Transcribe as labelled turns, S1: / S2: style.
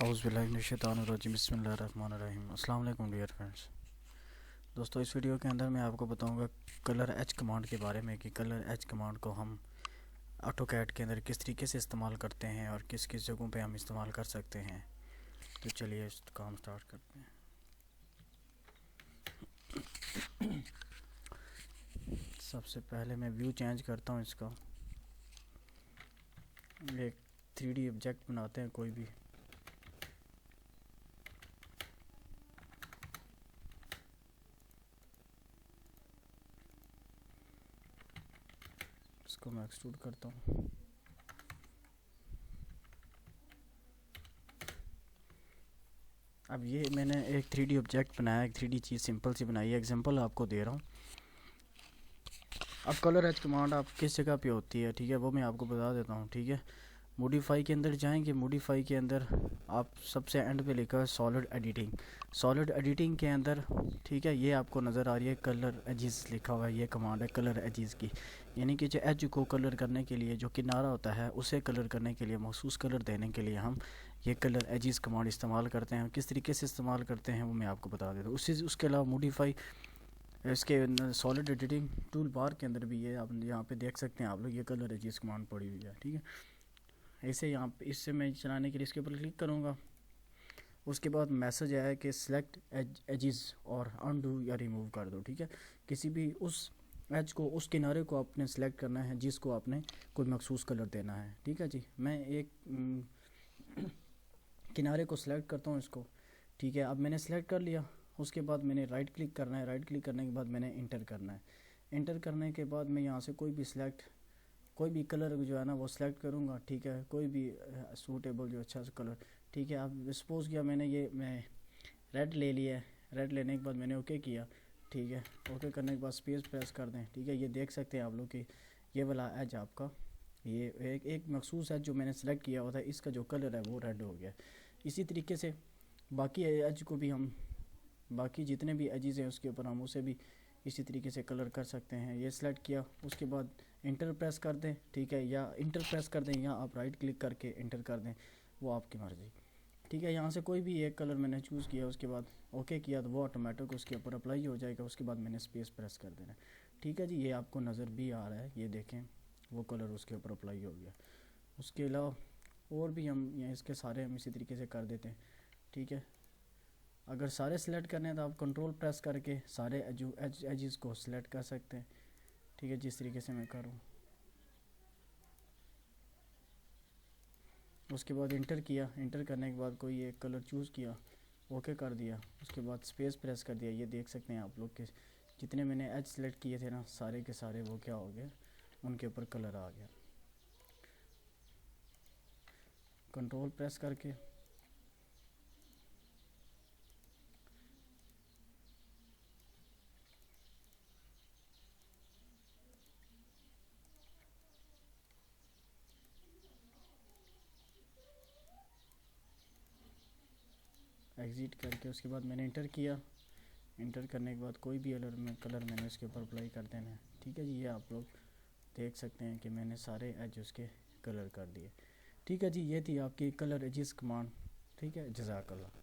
S1: اعوذ باللہ من الشیطان الرجیم بسم اللہ الرحمن الرحیم۔ السلام علیکم ڈیئر فرینڈس۔ دوستو اس ویڈیو کے اندر میں آپ کو بتاؤں گا کلر ایچ کمانڈ کے بارے میں کہ کلر ایچ کمانڈ کو ہم آٹو کیڈ کے اندر کس طریقے سے استعمال کرتے ہیں اور کس کس جگہوں پہ ہم استعمال کر سکتے ہیں۔ تو چلیے اس کام سٹارٹ کرتے ہیں۔ سب سے پہلے میں ویو چینج کرتا ہوں اس کا، ایک 3D آبجیکٹ بناتے ہیں کوئی بھی۔ اس کو میں ایکسٹروڈ کرتا ہوں۔ اب یہ میں نے ایک 3D آبجیکٹ بنایا، ایک 3D چیز سمپل سی بنائی ہے، ایگزامپل آپ کو دے رہا ہوں۔ اب کلر ایچ کمانڈ آپ کس جگہ پہ ہوتی ہے، ٹھیک ہے، وہ میں آپ کو بتا دیتا ہوں، ٹھیک ہے۔ موڈیفائی کے اندر جائیں گے، موڈیفائی کے اندر آپ سب سے اینڈ پہ لکھا ہے سالڈ ایڈیٹنگ۔ سالڈ ایڈیٹنگ کے اندر، ٹھیک ہے، یہ آپ کو نظر آ رہی ہے کلر ایجز لکھا ہوا ہے، یہ کمانڈ ہے کلر ایجز کی، یعنی کہ جو ایج کو کلر کرنے کے لیے جو کنارہ ہوتا ہے اسے کلر کرنے کے لیے، مخصوص کلر دینے کے لیے ہم یہ کلر ایجز کمانڈ استعمال کرتے ہیں۔ کس طریقے سے استعمال کرتے ہیں وہ میں آپ کو بتا دیتا ہوں۔ اس کے علاوہ موڈیفائی اس کے سالڈ ایڈیٹنگ ٹول بار کے اندر بھی یہ آپ یہاں پہ دیکھ سکتے ہیں آپ لوگ، یہ کلر ایجز کمانڈ پڑی ہوئی ہے، ٹھیک ہے۔ ایسے یہاں پہ اس سے میں چلانے کے لیے اس کے اوپر کلک کروں گا۔ اس کے بعد میسج آیا کہ سلیکٹ ایجز اور انڈو یا ریموو کر دو، ٹھیک ہے۔ کسی بھی اس ایج کو، اس کنارے کو آپ نے سلیکٹ کرنا ہے جس کو آپ نے کوئی مخصوص کلر دینا ہے، ٹھیک ہے جی۔ میں ایک کنارے کو سلیکٹ کرتا ہوں اس کو، ٹھیک ہے۔ اب میں نے سلیکٹ کر لیا، اس کے بعد میں نے رائٹ کلک کرنا ہے، رائٹ کلک کرنے کے بعد میں نے انٹر کرنا ہے۔ انٹر کرنے کے بعد میں یہاں سے کوئی بھی کلر جو ہے نا وہ سلیکٹ کروں گا، ٹھیک ہے، کوئی بھی سوٹیبل جو اچھا سا کلر، ٹھیک ہے۔ اب سپوز کیا میں نے میں ریڈ لے لیا ہے، ریڈ لینے کے بعد میں نے اوکے کیا، ٹھیک ہے۔ اوکے کرنے کے بعد اسپیس پریس کر دیں، ٹھیک ہے۔ یہ دیکھ سکتے ہیں آپ لوگ کہ یہ والا ایج آپ کا، یہ ایک مخصوص ایج جو میں نے سلیکٹ کیا ہوتا ہے اس کا جو کلر ہے وہ ریڈ ہو گیا۔ اسی طریقے سے باقی ایج کو بھی ہم، باقی جتنے بھی ایجز ہیں اس کے اوپر ہم اسے بھی اسی طریقے سے کلر کر سکتے ہیں۔ یہ سلیکٹ کیا، اس کے بعد انٹر پریس کر دیں، ٹھیک ہے، یا انٹر پریس کر دیں یا آپ رائٹ کلک کر کے انٹر کر دیں، وہ آپ کی مرضی، ٹھیک ہے۔ یہاں سے کوئی بھی ایک کلر میں نے چوز کیا، اس کے بعد اوکے کیا تو وہ آٹومیٹک اس کے اوپر اپلائی ہو جائے گا۔ اس کے بعد میں نے اسپیس پریس کر دینا، ٹھیک ہے جی۔ یہ آپ کو نظر بھی آ رہا ہے، یہ دیکھیں وہ کلر اس کے اوپر اپلائی ہو گیا۔ اس کے علاوہ اور بھی ہم اس کے سارے ہم اسی طریقے سے کر دیتے ہیں، ٹھیک ہے۔ اگر سارے سلیکٹ کرنے ہیں تو آپ کنٹرول پریس کر کے سارے ایجز کو سلیکٹ کر سکتے ہیں، ٹھیک ہے، جس طریقے سے میں کروں۔ اس کے بعد انٹر کیا، انٹر کرنے کے بعد کوئی ایک کلر چوز کیا، اوکے کر دیا، اس کے بعد اسپیس پریس کر دیا۔ یہ دیکھ سکتے ہیں آپ لوگ کہ جتنے میں نے ایج سلیکٹ کیے تھے نا سارے کے سارے وہ کیا ہو گئے، ان کے اوپر کلر آ گیا۔ کنٹرول پریس کر کے ایگزٹ کر کے اس کے بعد میں نے انٹر کیا۔ انٹر کرنے کے بعد کوئی بھی کلر میں نے اس کے اوپر اپلائی کر دینا ہے، ٹھیک ہے جی۔ یہ آپ لوگ دیکھ سکتے ہیں کہ میں نے سارے ایج اس کے کلر کر دیے، ٹھیک ہے جی۔ یہ تھی آپ کی کلر ایجز کمانڈ، ٹھیک ہے۔ جزاک اللہ۔